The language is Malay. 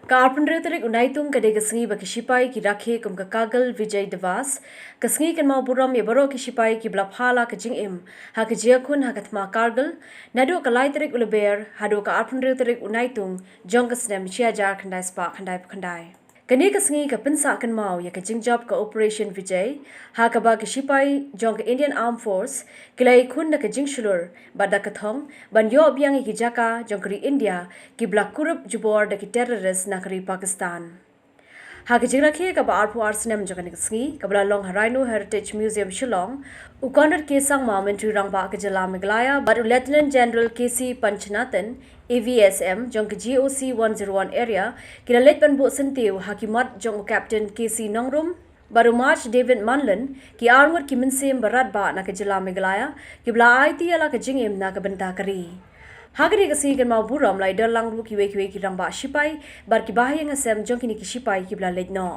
Carpenter tarik unaitum kadai kasengi baki sipai ki rakhe kum ka kagal Vijay Devas kasengi kan mau buram ya baro ki sipai ki blaphala ka jingim ha ka jiakun ha katma kargal nado ka lai tarik uleber hado ka Carpenter tarik unaitum jong ka snem chiajar khandai spa khandai kani kasengi ka pensa kan mau ya ka jingjab ka Operation Vijay ha ka ba ki sipai jong ka Indian Armed Force kilai khun na ka jingshulur bada ka thong ban yo biang ki jaka jong kri India ki blakurup jubor da ki terrorist na kri Pakistan ha ka jingrakhe ka ba arpu arsenam jong ka kasengi ka bla long Rhino Heritage Museum Shillong ukonder ke sang ma mentri rang ba ka jala Meghalaya but Lieutenant General KC Panchanathan AVSM jong GOC 101 area kila let ban bo sentiu hakimat jong Captain KC Nongrum baru March David Manlan ki armor ki minsem barat ba na ka jila Meghalaya ki bla IT ala ka jingim na ka benta kari hagri ka sigan mau buram lai dalang lu ki we ki rang ba sipai bar ki bahayang asem jong kini ki sipai ki bla let no